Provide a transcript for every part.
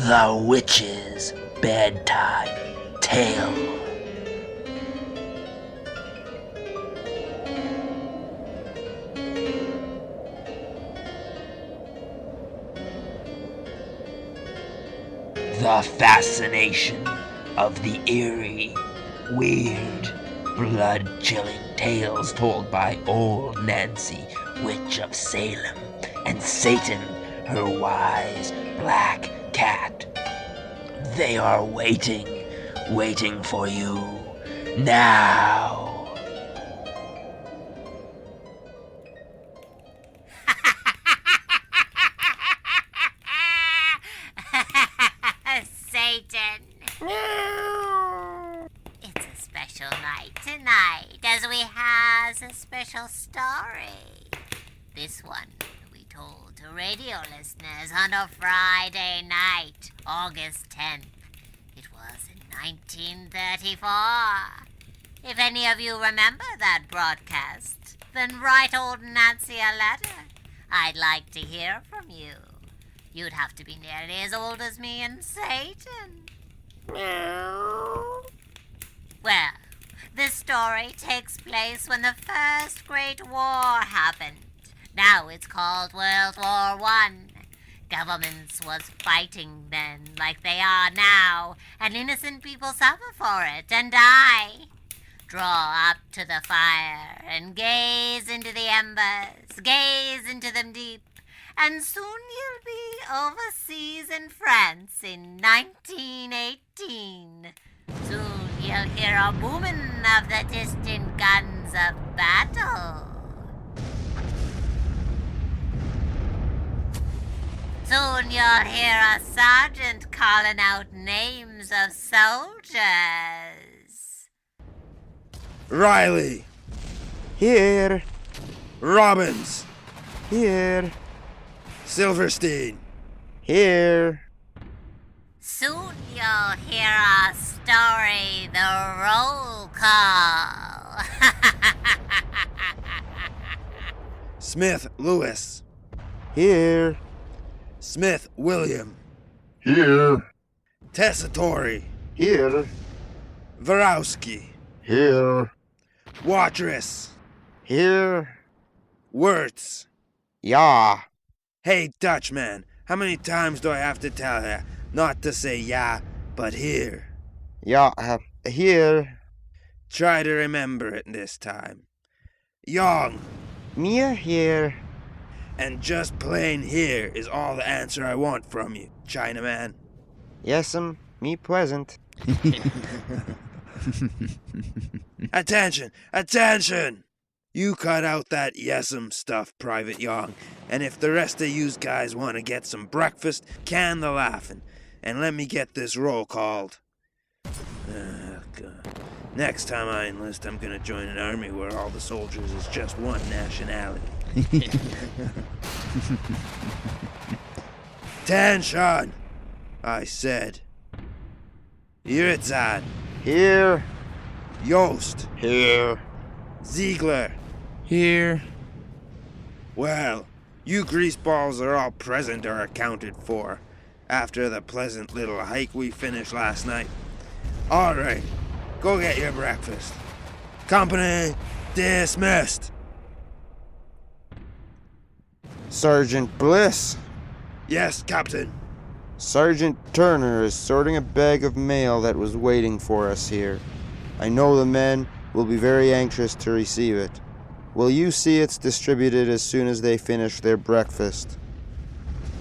The Witch's Bedtime Tale. The fascination of the eerie, weird, blood-chilling tales told by old Nancy, Witch of Salem, and Satan, her wise black cat. They are waiting for you now. Satan. It's a special night tonight, as we has a special story. This one we told to radio listeners on a Friday night, August 10th. It was in 1934. If any of you remember that broadcast, then write old Nancy a letter. I'd like to hear from you. You'd have to be nearly as old as me and Satan. Well, this story takes place when the First Great War happened. Now it's called World War I. Governments was fighting then like they are now, and innocent people suffer for it and die. Draw up to the fire and gaze into the embers, gaze into them deep, and soon you'll be overseas in France in 1918. Soon you'll hear a booming of the distant guns of battle. Soon you'll hear a sergeant calling out names of soldiers. Riley. Here. Robbins. Here. Silverstein. Here. Soon you'll hear a story, the roll call. Smith Lewis. Here. Smith William. Here. Tessitore. Here. Varowski. Here. Watrous. Here. Wirtz. Yeah. Hey, Dutchman, how many times do I have to tell you not to say yeah, but here? Yeah, here. Try to remember it this time. Young. Me here. And just plain here is all the answer I want from you, Chinaman. Yes'm, me present. Attention! Attention! You cut out that yes'm stuff, Private Young, and if the rest of yous guys want to get some breakfast, can the laughing, and let me get this roll called. God. Next time I enlist, I'm gonna join an army where all the soldiers is just one nationality. Attention! I said. Yuritzan. Here. Yost. Here. Ziegler. Here. Well, you greaseballs are all present or accounted for, after the pleasant little hike we finished last night. All right, go get your breakfast. Company dismissed. Sergeant Bliss. Yes, Captain. Sergeant Turner is sorting a bag of mail that was waiting for us here. I know the men will be very anxious to receive it. Will you see it's distributed as soon as they finish their breakfast?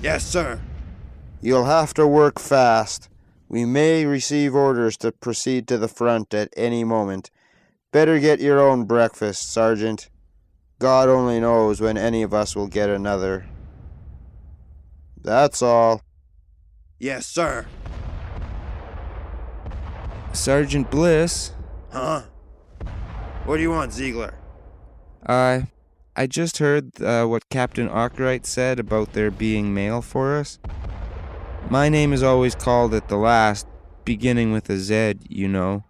Yes, sir. You'll have to work fast. We may receive orders to proceed to the front at any moment. Better get your own breakfast, Sergeant. God only knows when any of us will get another. That's all. Yes, sir. Sergeant Bliss. Huh? What do you want, Ziegler? I just heard what Captain Arkwright said about there being mail for us. My name is always called at the last, beginning with a Z, you know.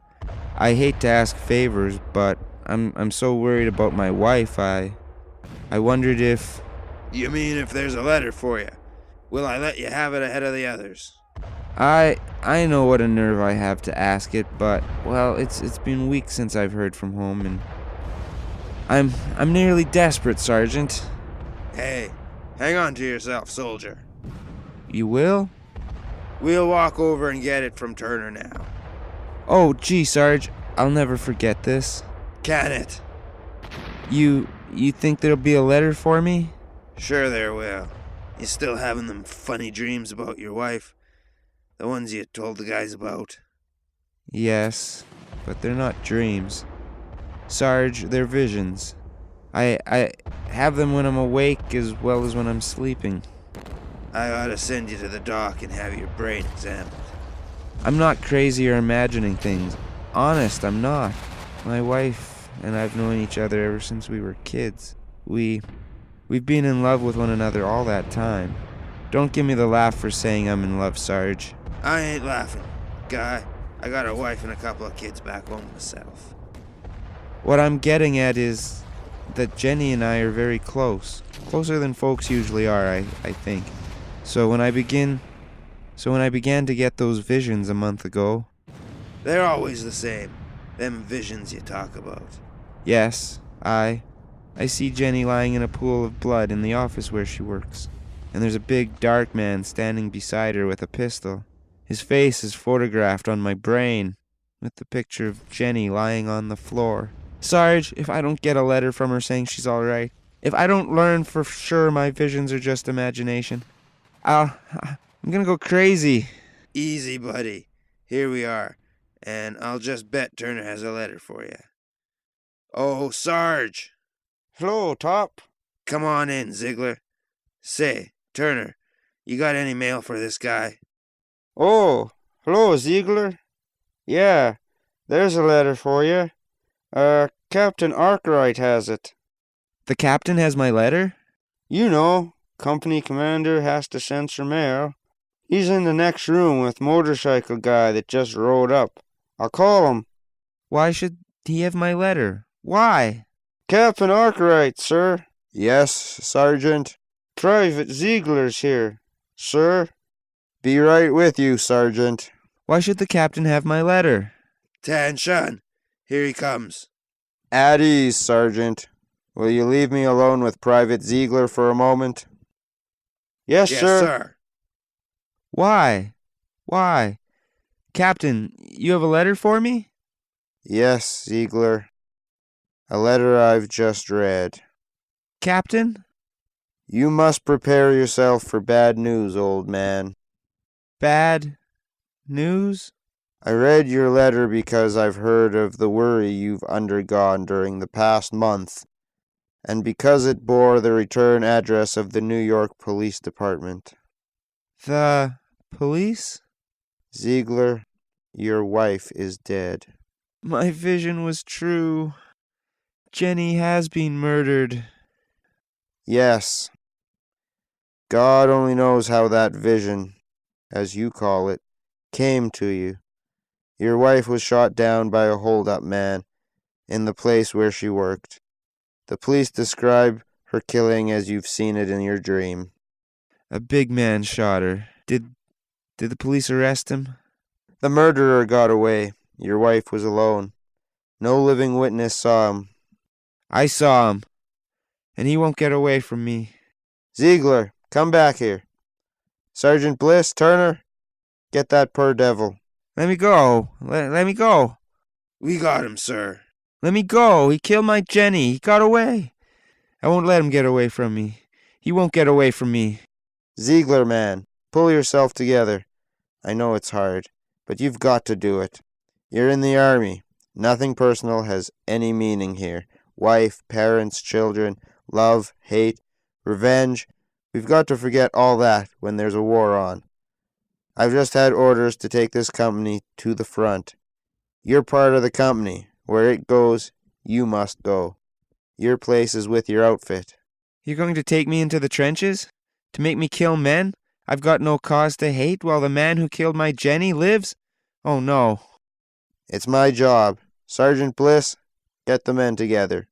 I hate to ask favors, but I'm so worried about my wife, I wondered if... You mean if there's a letter for you? Will I let you have it ahead of the others? I know what a nerve I have to ask it, but well, it's been weeks since I've heard from home, and I'm nearly desperate, Sergeant. Hey, hang on to yourself, soldier. You will? We'll walk over and get it from Turner now. Oh, gee, Sarge, I'll never forget this. Can it? You think there'll be a letter for me? Sure there will. You still having them funny dreams about your wife? The ones you told the guys about? Yes, but they're not dreams. Sarge, they're visions. I have them when I'm awake as well as when I'm sleeping. I ought to send you to the doc and have your brain examined. I'm not crazy or imagining things. Honest, I'm not. My wife and I've known each other ever since we were kids. We've been in love with one another all that time. Don't give me the laugh for saying I'm in love, Sarge. I ain't laughing, guy. I got a wife and a couple of kids back home myself. What I'm getting at is that Jenny and I are very close. Closer than folks usually are, I think. So when I began to get those visions a month ago... They're always the same. Them visions you talk about. Yes, I see Jenny lying in a pool of blood in the office where she works. And there's a big, dark man standing beside her with a pistol. His face is photographed on my brain, with the picture of Jenny lying on the floor. Sarge, if I don't get a letter from her saying she's all right, if I don't learn for sure my visions are just imagination, I'm gonna go crazy. Easy, buddy. Here we are, and I'll just bet Turner has a letter for you. Oh, Sarge! Hello, Top. Come on in, Ziegler. Say, Turner, you got any mail for this guy? Oh, hello, Ziegler. Yeah, there's a letter for you. Captain Arkwright has it. The captain has my letter? You know, company commander has to censor mail. He's in the next room with motorcycle guy that just rode up. I'll call him. Why should he have my letter? Why? Captain Arkwright, sir. Yes, Sergeant. Private Ziegler's here, sir. Be right with you, Sergeant. Why should the captain have my letter? Attention! Here he comes. At ease, Sergeant. Will you leave me alone with Private Ziegler for a moment? Yes, sir. Why? Why? Captain, you have a letter for me? Yes, Ziegler. A letter I've just read. Captain? You must prepare yourself for bad news, old man. Bad news? I read your letter because I've heard of the worry you've undergone during the past month, and because it bore the return address of the New York Police Department. The police? Ziegler, your wife is dead. My vision was true. Jenny has been murdered. Yes. God only knows how that vision, as you call it, came to you. Your wife was shot down by a hold-up man in the place where she worked. The police describe her killing as you've seen it in your dream. A big man shot her. Did the police arrest him? The murderer got away. Your wife was alone. No living witness saw him. I saw him, and he won't get away from me. Ziegler, come back here. Sergeant Bliss, Turner, get that poor devil. Let me go. Let me go. We got him, sir. Let me go. He killed my Jenny. He got away. I won't let him get away from me. He won't get away from me. Ziegler, man, pull yourself together. I know it's hard, but you've got to do it. You're in the army. Nothing personal has any meaning here. Wife, parents, children, love, hate, revenge. We've got to forget all that when there's a war on. I've just had orders to take this company to the front. You're part of the company. Where it goes, you must go. Your place is with your outfit. You're going to take me into the trenches? To make me kill men I've got no cause to hate while the man who killed my Jenny lives? Oh, no. It's my job. Sergeant Bliss, get the men together.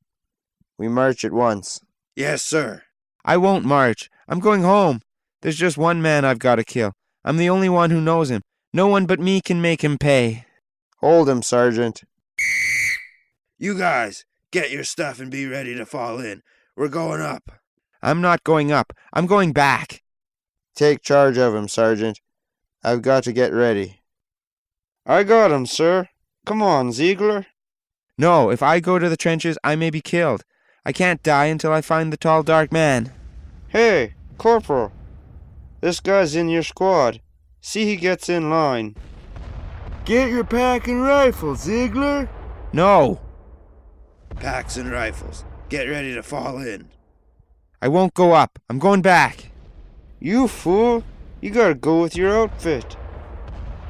We march at once. Yes, sir. I won't march. I'm going home. There's just one man I've got to kill. I'm the only one who knows him, No one but me can make him pay. Hold him, Sergeant. You guys, get your stuff and be ready to fall in. We're going up. I'm not going up. I'm going back. Take charge of him, Sergeant. I've got to get ready. I got him, sir. Come on, Ziegler. No, if I go to the trenches, I may be killed. I can't die until I find the tall, dark man. Hey, Corporal. This guy's in your squad. See he gets in line. Get your pack and rifle, Ziegler. No, Packs and rifles. Get ready to fall in. I won't go up. I'm going back. You fool. You gotta go with your outfit.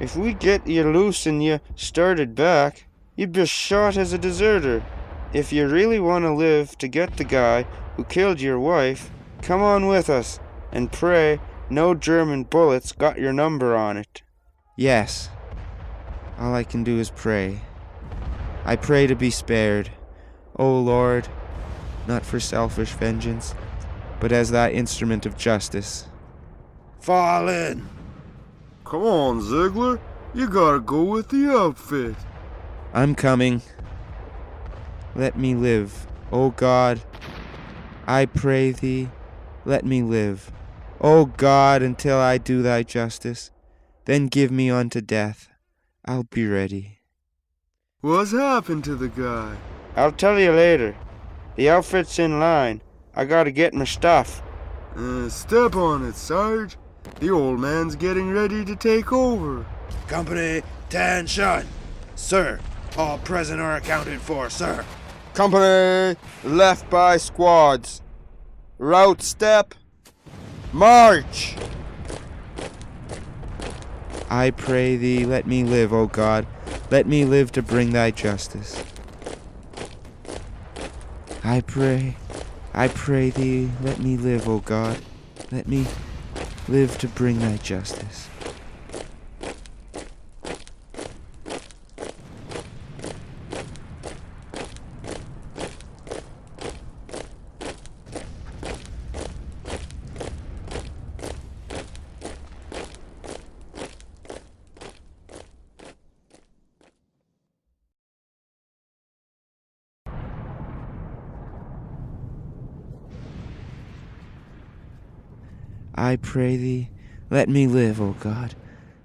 If we get you loose and you started back, you'd be shot as a deserter. If you really want to live to get the guy who killed your wife, come on with us and pray no German bullets got your number on it. Yes. All I can do is pray. I pray to be spared, O Lord, not for selfish vengeance, but as thy instrument of justice. Fall in. Come on, Ziegler. You gotta go with the outfit. I'm coming. Let me live, O God. I pray thee, let me live, O God, until I do thy justice. Then give me unto death. I'll be ready. What's happened to the guy? I'll tell you later. The outfit's in line. I gotta get my stuff. Step on it, Sarge. The old man's getting ready to take over. Company, attention. Sir, all present are accounted for, sir. Company, left by squads. Route step. March! I pray thee, let me live, O God. Let me live to bring thy justice. I pray thee, let me live, O God. Let me live to bring thy justice. I pray thee, let me live, O God.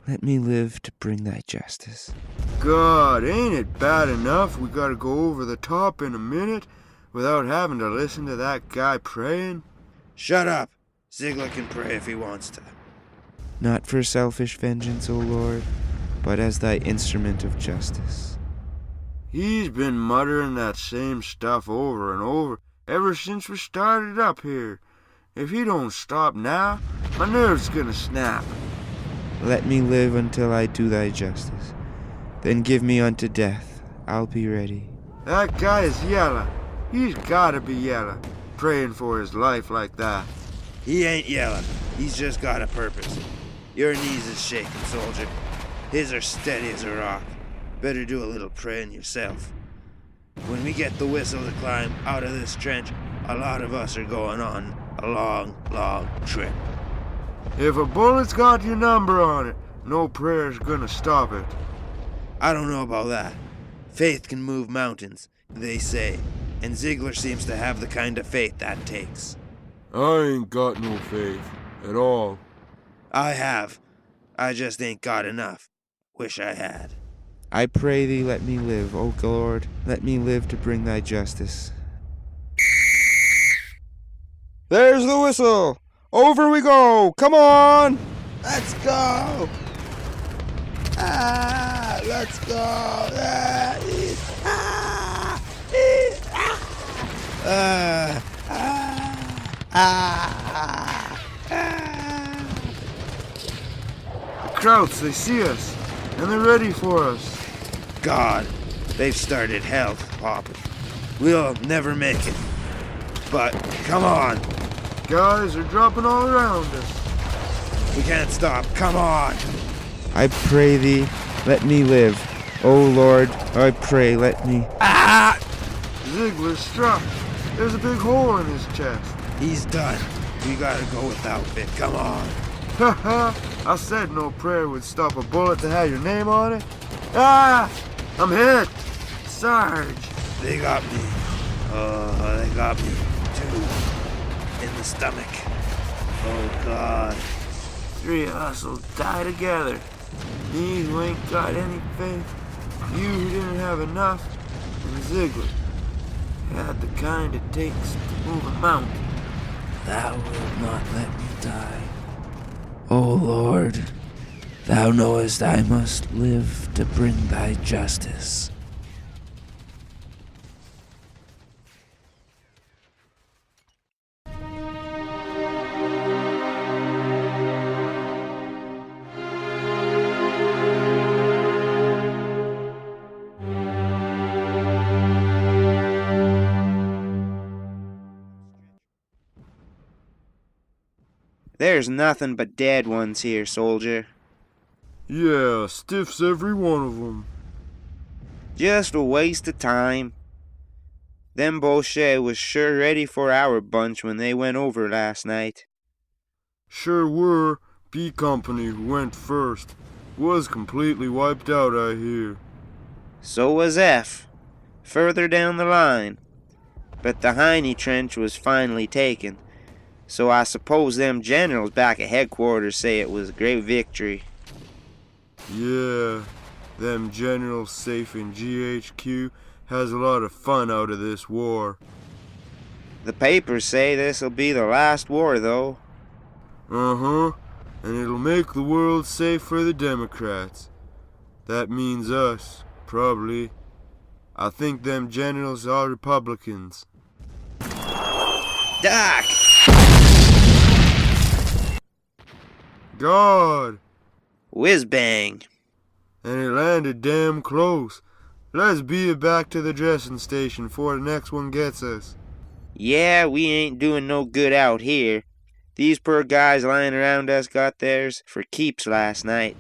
Let me live to bring thy justice. God, ain't it bad enough we gotta go over the top in a minute without having to listen to that guy praying? Shut up. Ziegler can pray if he wants to. Not for selfish vengeance, O Lord, but as thy instrument of justice. He's been muttering that same stuff over and over ever since we started up here. If he don't stop now, my nerve's gonna snap. Let me live until I do thy justice. Then give me unto death. I'll be ready. That guy is yellow. He's gotta be yellow, praying for his life like that. He ain't yelling. He's just got a purpose. Your knees is shaking, soldier. His are steady as a rock. Better do a little praying yourself. When we get the whistle to climb out of this trench, a lot of us are going on a long, long trip. If a bullet's got your number on it, no prayer's gonna stop it. I don't know about that. Faith can move mountains, they say, and Ziegler seems to have the kind of faith that takes. I ain't got no faith at all. I have. I just ain't got enough. Wish I had. I pray thee, let me live, O Lord. Let me live to bring thy justice. There's the whistle! Over we go! Come on! Let's go! Let's go! The Krauts, they see us, and they're ready for us. God, they've started hell popping. We'll never make it. But, come on. Guys are dropping all around us. We can't stop. Come on. I pray thee, let me live. O Lord, I pray, let me... Ziegler's struck. There's a big hole in his chest. He's done. We gotta go with the outfit. Come on. Ha ha! I said no prayer would stop a bullet that had your name on it. Ah! I'm hit! Sarge! They got me. They got me, too. In the stomach. Oh, God. Three of us will die together. Me who ain't got any faith. You who didn't have enough. And Ziegler. Had the kind it takes to move a mountain. Thou wilt not let me die. O Lord, thou knowest I must live to bring thy justice. There's nothing but dead ones here, soldier. Yeah, stiffs every one of them. Just a waste of time. Them Bolshe was sure ready for our bunch when they went over last night. Sure were. B Company, who went first, was completely wiped out, I hear. So was F, further down the line. But the Heine Trench was finally taken. So I suppose them generals back at headquarters say it was a great victory. Yeah, them generals safe in GHQ has a lot of fun out of this war. The papers say this'll be the last war, though. Uh-huh, and it'll make the world safe for the Democrats. That means us, probably. I think them generals are Republicans. Doc! God! Whiz-bang! And it landed damn close. Let's beat it back to the dressing station before the next one gets us. Yeah, we ain't doing no good out here. These poor guys lying around us got theirs for keeps last night.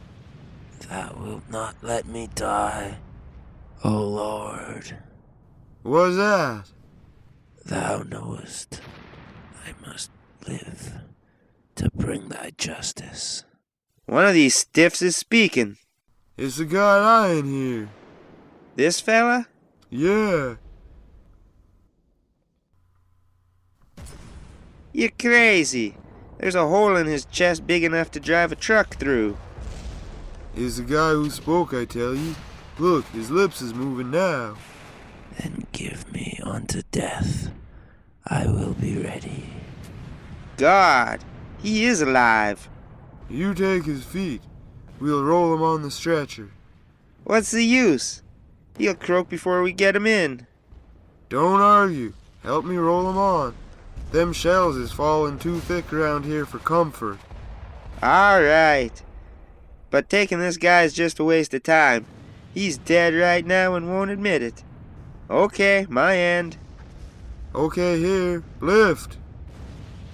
Thou wilt not let me die, O Lord. What's that? Thou knowest I must live to bring thy justice. One of these stiffs is speaking. It's the guy lying here. This fella? Yeah. You're crazy. There's a hole in his chest big enough to drive a truck through. It's the guy who spoke, I tell you. Look, his lips is moving now. Then give me unto death. I will be ready. God, he is alive. You take his feet. We'll roll him on the stretcher. What's the use? He'll croak before we get him in. Don't argue. Help me roll him on. Them shells is falling too thick around here for comfort. All right. But taking this guy's just a waste of time. He's dead right now and won't admit it. Okay, my end. Okay, here. Lift.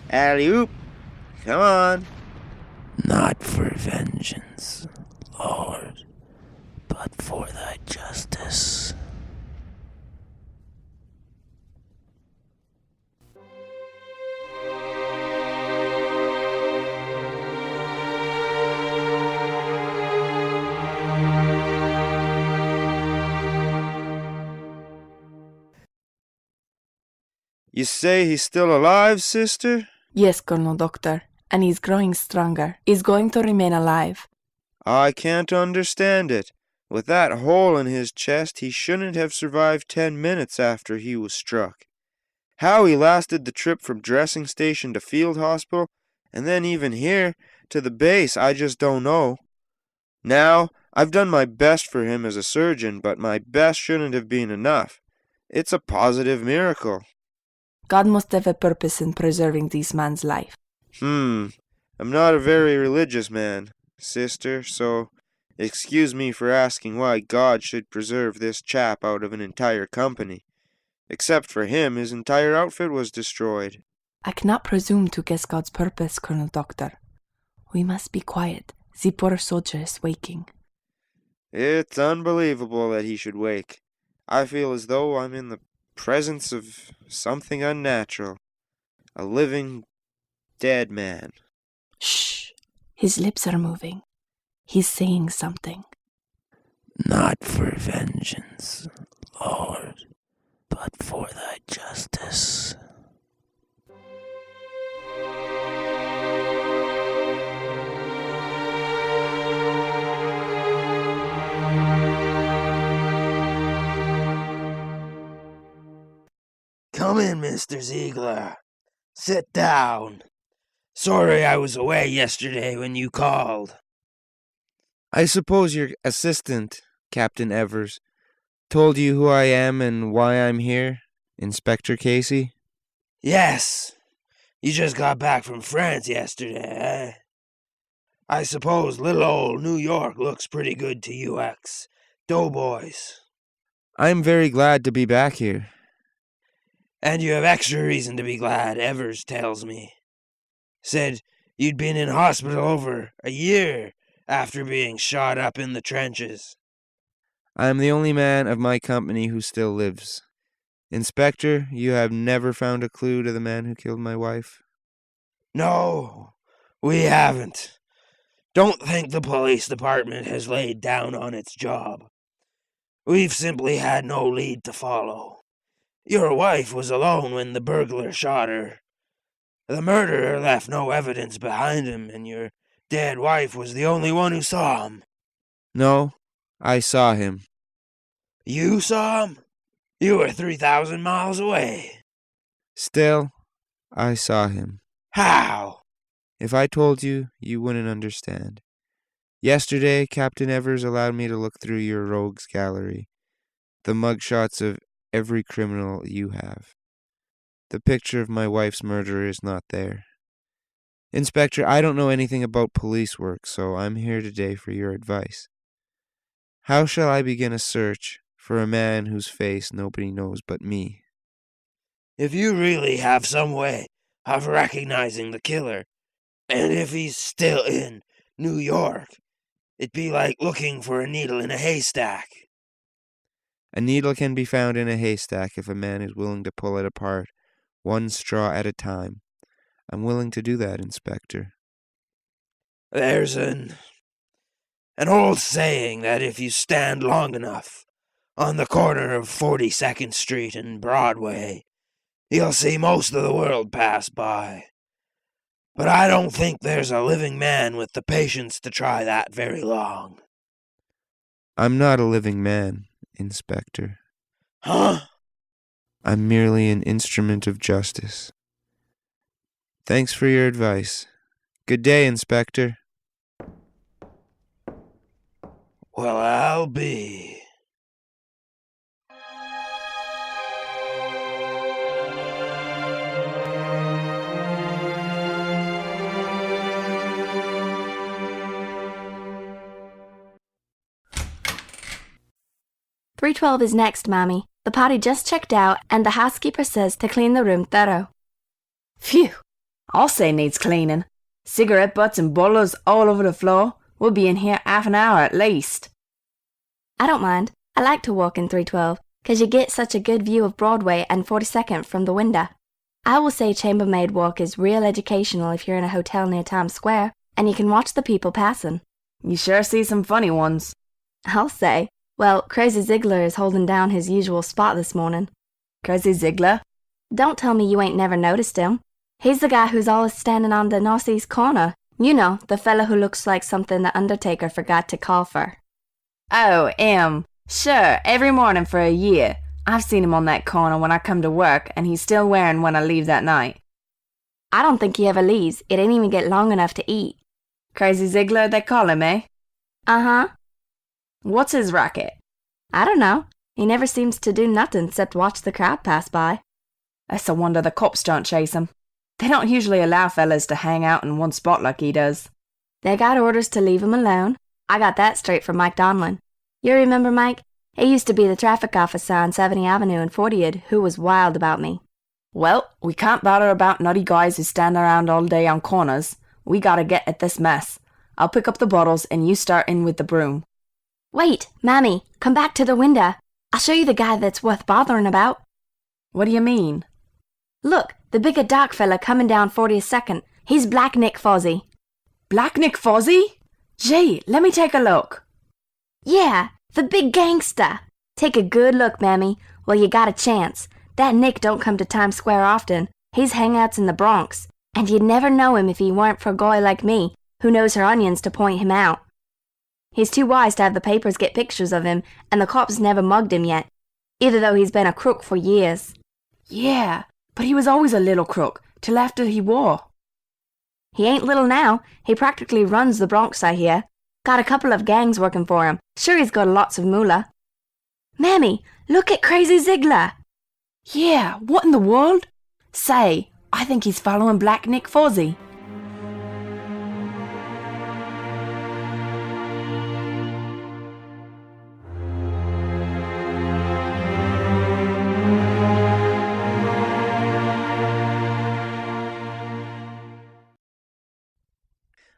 Alley-oop. Come on. Not for vengeance, Lord, but for thy justice. You say he's still alive, sister? Yes, Colonel Doctor, and he's growing stronger. He's going to remain alive. I can't understand it. With that hole in his chest, he shouldn't have survived 10 minutes after he was struck. How he lasted the trip from dressing station to field hospital, and then even here, to the base, I just don't know. Now, I've done my best for him as a surgeon, but my best shouldn't have been enough. It's a positive miracle. God must have a purpose in preserving this man's life. I'm not a very religious man, sister, so excuse me for asking why God should preserve this chap out of an entire company. Except for him, his entire outfit was destroyed. I cannot presume to guess God's purpose, Colonel Doctor. We must be quiet. The poor soldier is waking. It's unbelievable that he should wake. I feel as though I'm in the presence of something unnatural. A living, dead man. Shh! His lips are moving. He's saying something. Not for vengeance, Lord, but for thy justice. Come in, Mr. Ziegler. Sit down. Sorry I was away yesterday when you called. I suppose your assistant, Captain Evers, told you who I am and why I'm here, Inspector Casey? Yes. You just got back from France yesterday, eh? I suppose little old New York looks pretty good to you doughboys. I'm very glad to be back here. And you have extra reason to be glad, Evers tells me. Said you'd been in hospital over a year after being shot up in the trenches. I am the only man of my company who still lives. Inspector, you have never found a clue to the man who killed my wife? No, we haven't. Don't think the police department has laid down on its job. We've simply had no lead to follow. Your wife was alone when the burglar shot her. The murderer left no evidence behind him, and your dead wife was the only one who saw him. No, I saw him. You saw him? You were 3,000 miles away. Still, I saw him. How? If I told you, you wouldn't understand. Yesterday, Captain Evers allowed me to look through your rogues gallery, the mugshots of every criminal you have. The picture of my wife's murderer is not there. Inspector, I don't know anything about police work, so I'm here today for your advice. How shall I begin a search for a man whose face nobody knows but me? If you really have some way of recognizing the killer, and if he's still in New York, it'd be like looking for a needle in a haystack. A needle can be found in a haystack if a man is willing to pull it apart, one straw at a time. I'm willing to do that, Inspector. There's an old saying that if you stand long enough on the corner of 42nd Street and Broadway, you'll see most of the world pass by. But I don't think there's a living man with the patience to try that very long. I'm not a living man, Inspector. Huh? I'm merely an instrument of justice. Thanks for your advice. Good day, Inspector. Well, I'll be. "312 is next, Mammy. The party just checked out, and the housekeeper says to clean the room thorough." Phew! I'll say needs cleaning. Cigarette butts and bottles all over the floor. We'll be in here half an hour at least. I don't mind. I like to walk in 312, 'cause you get such a good view of Broadway and 42nd from the window. I will say chambermaid walk is real educational if you're in a hotel near Times Square, and you can watch the people passing. You sure see some funny ones. I'll say. Well, Crazy Ziegler is holding down his usual spot this morning. Crazy Ziegler? Don't tell me you ain't never noticed him. He's the guy who's always standing on the northeast corner. You know, the fella who looks like something the Undertaker forgot to call for. Oh, him. Sure, every morning for a year. I've seen him on that corner when I come to work, and he's still wearing when I leave that night. I don't think he ever leaves. It ain't even get long enough to eat. Crazy Ziegler, they call him, eh? Uh-huh. What's his racket? I don't know. He never seems to do nothing except watch the crowd pass by. That's a wonder the cops don't chase him. They don't usually allow fellas to hang out in one spot like he does. They got orders to leave him alone. I got that straight from Mike Donlin. You remember Mike? He used to be the traffic officer on 70 Avenue in 40th who was wild about me. Well, we can't bother about nutty guys who stand around all day on corners. We gotta get at this mess. I'll pick up the bottles and you start in with the broom. Wait, Mammy, come back to the window. I'll show you the guy that's worth bothering about. What do you mean? Look, the bigger dark fella coming down 42nd. He's Black Nick Fozzie. Black Nick Fozzie? Gee, let me take a look. Yeah, the big gangster. Take a good look, Mammy, while you got a chance. That Nick don't come to Times Square often. He's hangouts in the Bronx, and you'd never know him if he weren't for a guy like me, who knows her onions to point him out. He's too wise to have the papers get pictures of him, and the cops never mugged him yet, either though he's been a crook for years. Yeah, but he was always a little crook, till after he war. He ain't little now. He practically runs the Bronx, I hear. Got a couple of gangs working for him. Sure, he's got lots of moolah. Mammy, look at Crazy Ziegler. Yeah, what in the world? Say, I think he's following Black Nick Fozzie.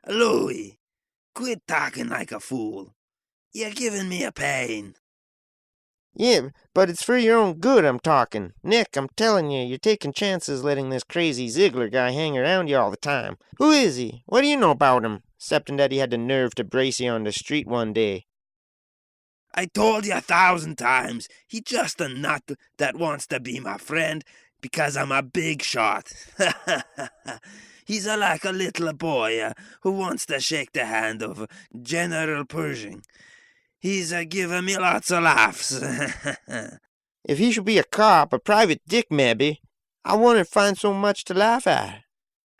Louie, quit talking like a fool. You're giving me a pain. Yeah, but it's for your own good I'm talking. Nick, I'm telling you, you're taking chances letting this crazy Ziegler guy hang around you all the time. Who is he? What do you know about him? Excepting that he had the nerve to brace you on the street one day. I told you 1,000 times, he's just a nut that wants to be my friend because I'm a big shot. He's like a little boy who wants to shake the hand of General Pershing. He's giving me lots of laughs. If he should be a cop, a private dick maybe, I wouldn't find so much to laugh at.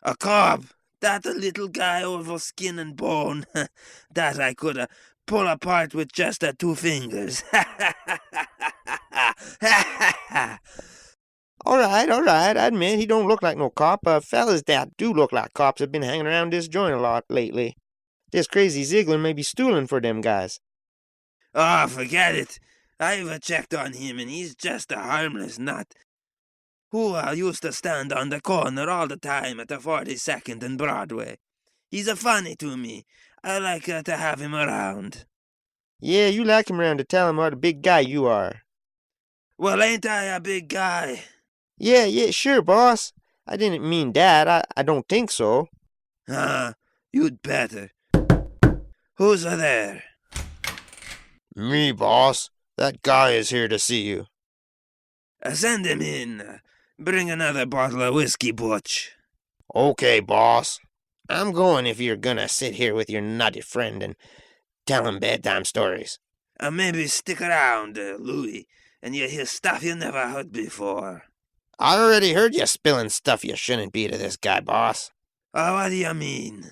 A cop? That a little guy over skin and bone that I could pull apart with just 2 fingers. All right, I admit he don't look like no cop. Fellas that do look like cops have been hanging around this joint a lot lately. This crazy Ziegler may be stooling for them guys. Oh, forget it. I've checked on him and he's just a harmless nut who used to stand on the corner all the time at the 42nd and Broadway. He's funny to me. I like to have him around. Yeah, you like him around to tell him what a big guy you are. Well, ain't I a big guy? Yeah, sure, boss. I didn't mean that. I don't think so. You'd better. Who's there? Me, boss. That guy is here to see you. Send him in. Bring another bottle of whiskey, Butch. Okay, boss. I'm going if you're gonna sit here with your nutty friend and tell him bedtime stories. Maybe stick around, Louie, and you hear stuff you never heard before. I already heard you spilling stuff you shouldn't be to this guy, boss. What do you mean?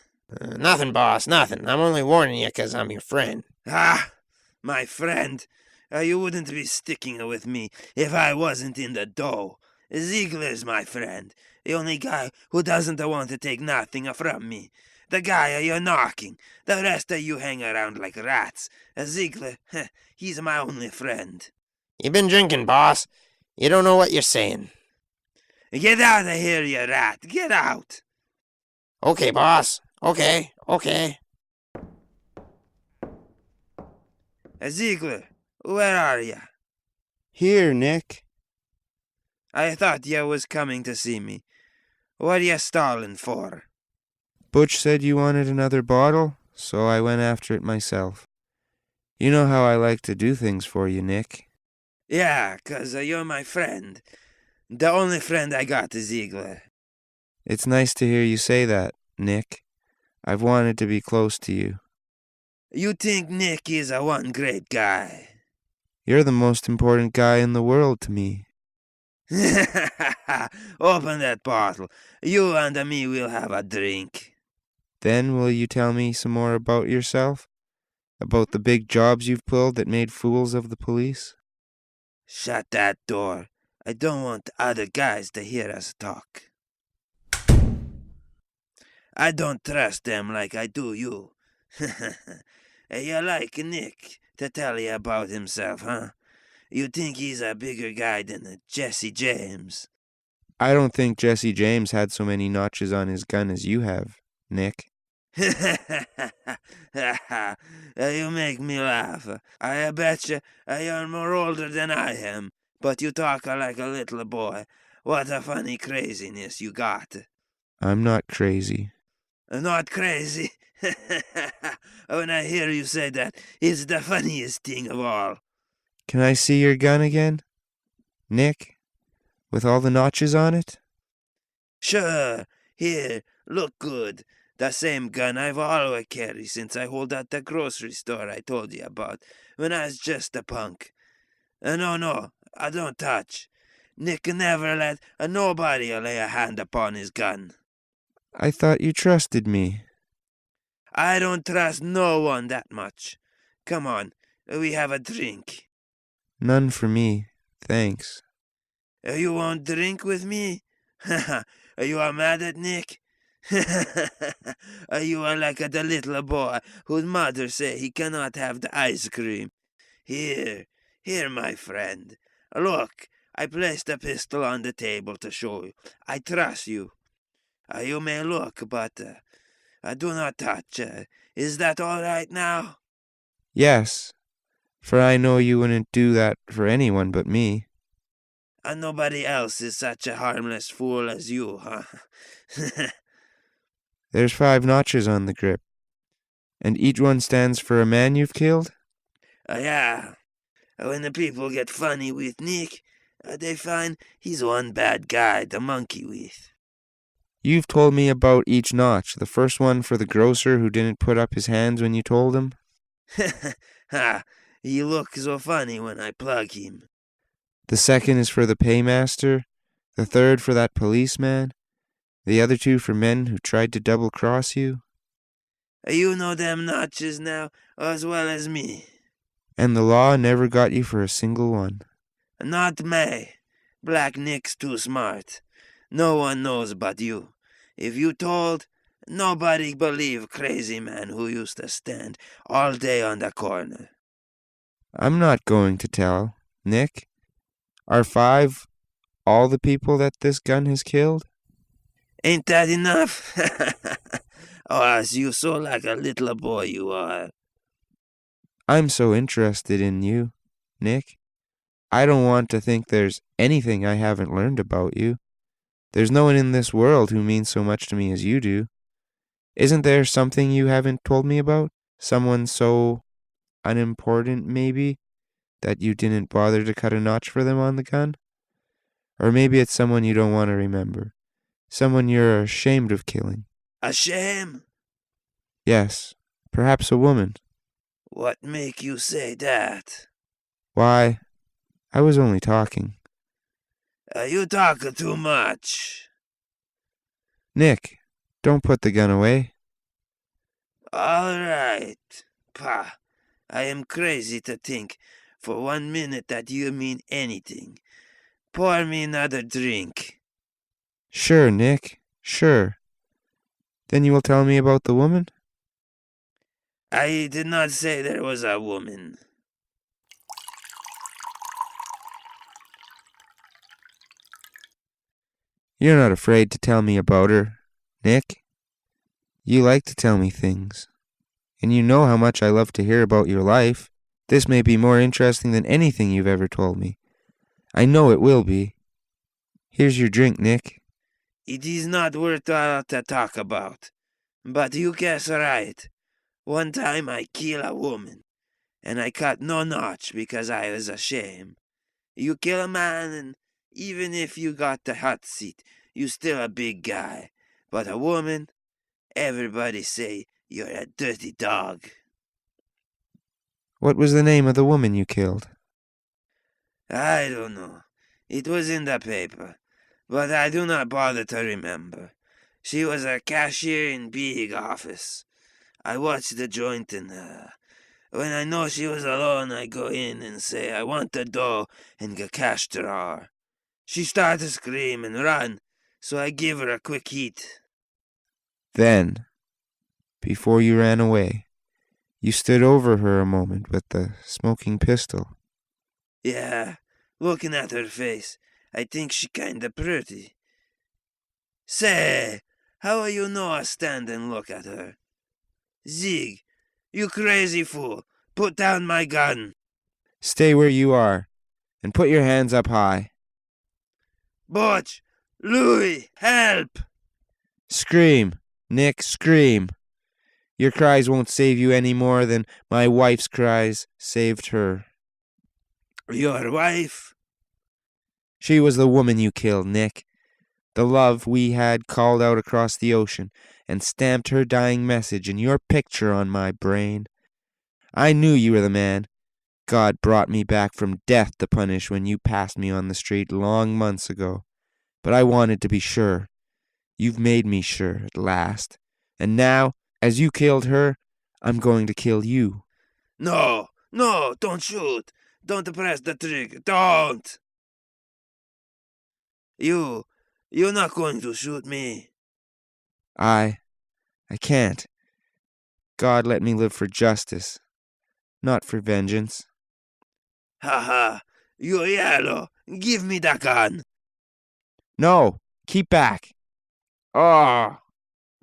Nothing, boss, nothing. I'm only warning you 'cause I'm your friend. My friend. You wouldn't be sticking with me if I wasn't in the dough. Ziegler's my friend. The only guy who doesn't want to take nothing from me. The guy you're knocking. The rest of you hang around like rats. Ziegler, he's my only friend. You been drinking, boss. You don't know what you're saying. Get out of here, you rat. Get out. Okay, boss. Okay. Ziegler, where are you? Here, Nick. I thought you was coming to see me. What are you stalling for? Butch said you wanted another bottle, so I went after it myself. You know how I like to do things for you, Nick. Yeah, 'cause you're my friend. The only friend I got is Ziegler. It's nice to hear you say that, Nick. I've wanted to be close to you. You think Nick is a one great guy? You're the most important guy in the world to me. Open that bottle. You and me will have a drink. Then will you tell me some more about yourself? About the big jobs you've pulled that made fools of the police? Shut that door. I don't want other guys to hear us talk. I don't trust them like I do you. You like Nick to tell you about himself, huh? You think he's a bigger guy than Jesse James? I don't think Jesse James had so many notches on his gun as you have, Nick. You make me laugh. I bet you're more older than I am, but you talk like a little boy. What a funny craziness you got. I'm not crazy. Not crazy? When I hear you say that, it's the funniest thing of all. Can I see your gun again, Nick, with all the notches on it? Sure, here, look good. The same gun I've always carried since I hold at the grocery store I told you about when I was just a punk. No, I don't touch. Nick never let nobody lay a hand upon his gun. I thought you trusted me. I don't trust no one that much. Come on, we have a drink. None for me, thanks. You won't drink with me? You are mad at Nick? You are like the little boy whose mother say he cannot have the ice cream. Here, my friend. Look, I placed a pistol on the table to show you. I trust you. You may look, but do not touch. Is that all right now? Yes, for I know you wouldn't do that for anyone but me. And nobody else is such a harmless fool as you, huh? There's 5 notches on the grip, and each one stands for a man you've killed? Yeah. When the people get funny with Nick, they find he's one bad guy to monkey with. You've told me about each notch. The first one for the grocer who didn't put up his hands when you told him? Ha! He looks so funny when I plug him. The second is for the paymaster. The third for that policeman. The other 2 for men who tried to double-cross you. You know them notches now as well as me. And the law never got you for a single one. Not me. Black Nick's too smart. No one knows but you. If you told, nobody believe crazy man who used to stand all day on the corner. I'm not going to tell, Nick. Are 5 all the people that this gun has killed? Ain't that enough? Oh, you so like a little boy you are. I'm so interested in you, Nick. I don't want to think there's anything I haven't learned about you. There's no one in this world who means so much to me as you do. Isn't there something you haven't told me about? Someone so unimportant, maybe, that you didn't bother to cut a notch for them on the gun? Or maybe it's someone you don't want to remember. Someone you're ashamed of killing. Ashamed? Yes, perhaps a woman. What make you say that? Why, I was only talking. You talk too much. Nick, don't put the gun away. All right. Pah, I am crazy to think for 1 minute that you mean anything. Pour me another drink. Sure, Nick, sure. Then you will tell me about the woman? I did not say there was a woman. You're not afraid to tell me about her, Nick. You like to tell me things. And you know how much I love to hear about your life. This may be more interesting than anything you've ever told me. I know it will be. Here's your drink, Nick. It is not worthwhile to talk about. But you guess right. One time I kill a woman, and I cut no notch because I was ashamed. You kill a man, and even if you got the hot seat, you still a big guy. But a woman, everybody say you're a dirty dog. What was the name of the woman you killed? I don't know. It was in the paper, but I do not bother to remember. She was a cashier in big office. I watched the joint and when I know she was alone, I go in and say, I want the dough and the cash drawer. She started to scream and run, so I give her a quick hit. Then, before you ran away, you stood over her a moment with the smoking pistol. Yeah, looking at her face, I think she kinda pretty. Say, how you know I stand and look at her? Zig, you crazy fool, put down my gun. Stay where you are, and put your hands up high. Butch, Louis, help! Scream, Nick, scream. Your cries won't save you any more than my wife's cries saved her. Your wife? She was the woman you killed, Nick. The love we had called out across the ocean and stamped her dying message in your picture on my brain. I knew you were the man. God brought me back from death to punish when you passed me on the street long months ago. But I wanted to be sure. You've made me sure at last. And now, as you killed her, I'm going to kill you. No, don't shoot. Don't press the trigger. Don't. You're not going to shoot me. I can't. God let me live for justice, not for vengeance. Ha! You're yellow. Give me the gun. No, keep back. Oh.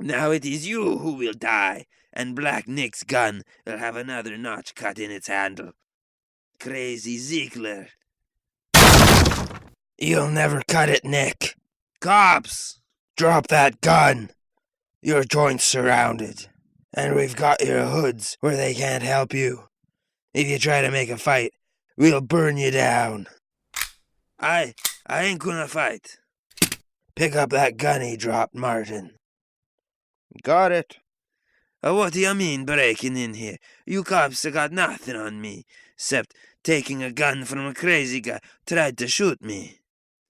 Now it is you who will die, and Black Nick's gun will have another notch cut in its handle. Crazy Ziegler. You'll never cut it, Nick. Cops! Drop that gun. Your joint's surrounded, and we've got your hoods where they can't help you. If you try to make a fight, we'll burn you down. I ain't gonna fight. Pick up that gun he dropped, Martin. Got it. What do you mean breaking in here? You cops got nothing on me, except taking a gun from a crazy guy who tried to shoot me.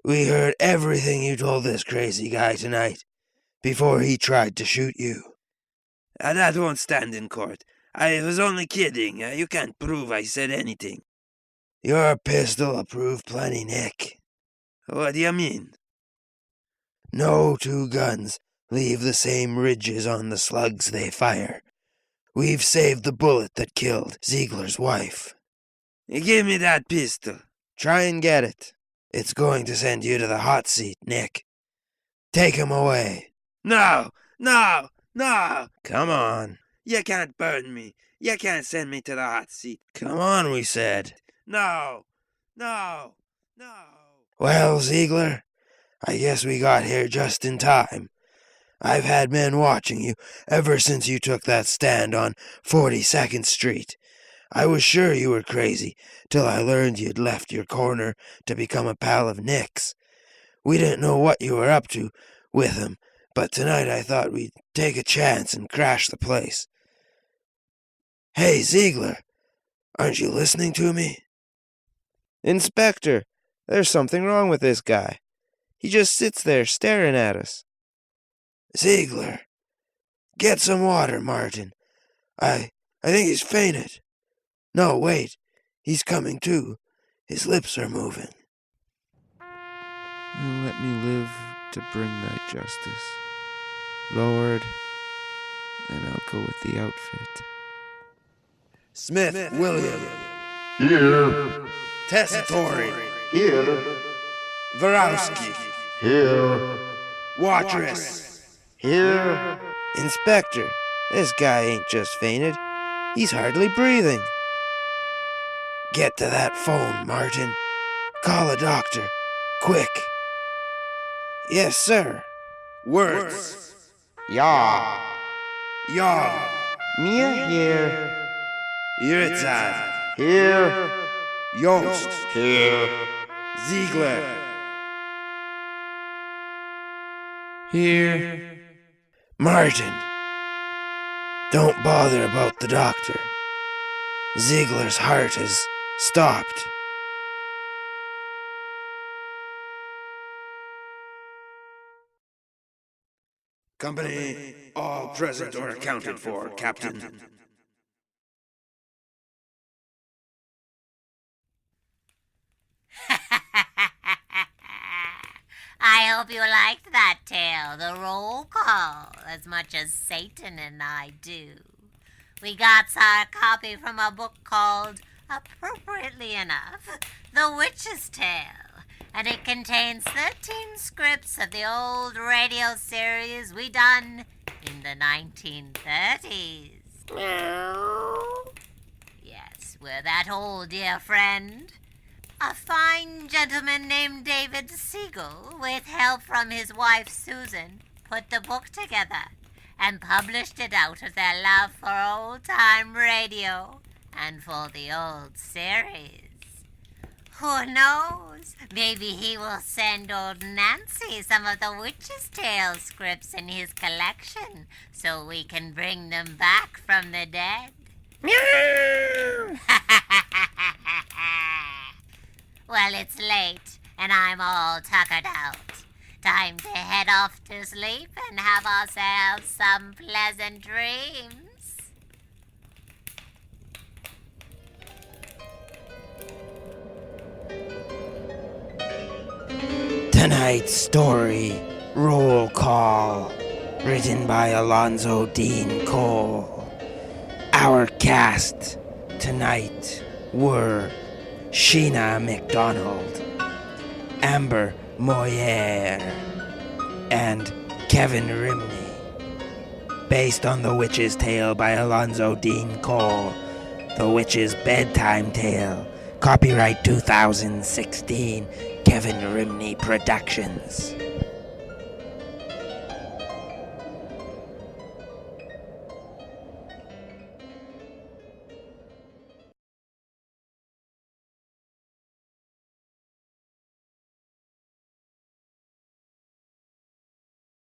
We heard everything you told this crazy guy tonight, before he tried to shoot you. That won't stand in court. I was only kidding. You can't prove I said anything. Your pistol'll prove plenty, Nick. What do you mean? No two guns leave the same ridges on the slugs they fire. We've saved the bullet that killed Ziegler's wife. Give me that pistol. Try and get it. It's going to send you to the hot seat, Nick. Take him away. No! Come on. You can't burn me. You can't send me to the hot seat. Come on, we said. No. Well, Ziegler, I guess we got here just in time. I've had men watching you ever since you took that stand on 42nd Street. I was sure you were crazy till I learned you'd left your corner to become a pal of Nick's. We didn't know what you were up to with him, but tonight I thought we'd take a chance and crash the place. Hey, Ziegler, aren't you listening to me? Inspector, there's something wrong with this guy. He just sits there staring at us. Ziegler, get some water, Martin. I think he's fainted. No, wait, he's coming to. His lips are moving. Let me live to bring thy justice, Lord, and I'll go with the outfit. Smith, William. Here. Tessitore. Here. Vorowski. Here. Watrous. Here. Inspector, this guy ain't just fainted. He's hardly breathing. Get to that phone, Martin. Call a doctor. Quick. Yes, sir. Words. Ja. Young. Mir here. Iritzad. Here. Yost. Here. Ziegler. Here. Martin. Don't bother about the doctor. Ziegler's heart has stopped. Company, all present or accounted for, Captain. I hope you liked that tale, the roll call, as much as Satan and I do. We got our copy from a book called, appropriately enough, The Witch's Tale, and it contains 13 scripts of the old radio series we done in the 1930s. Yes, we're that old, dear friend. A fine gentleman named David Siegel, with help from his wife Susan, put the book together. and published it out of their love for old-time radio and for the old series. Who knows? Maybe he will send old Nancy some of the Witch's Tale scripts in his collection so we can bring them back from the dead. Well, it's late, and I'm all tuckered out. Time to head off to sleep and have ourselves some pleasant dreams. Tonight's story, Roll Call, written by Alonzo Dean Cole. Our cast tonight were Sheena McDonald, Amber Moyer, and Kevin Rimney. Based on The Witch's Tale by Alonzo Dean Cole, The Witch's Bedtime Tale, copyright 2016, Kevin Rimney Productions.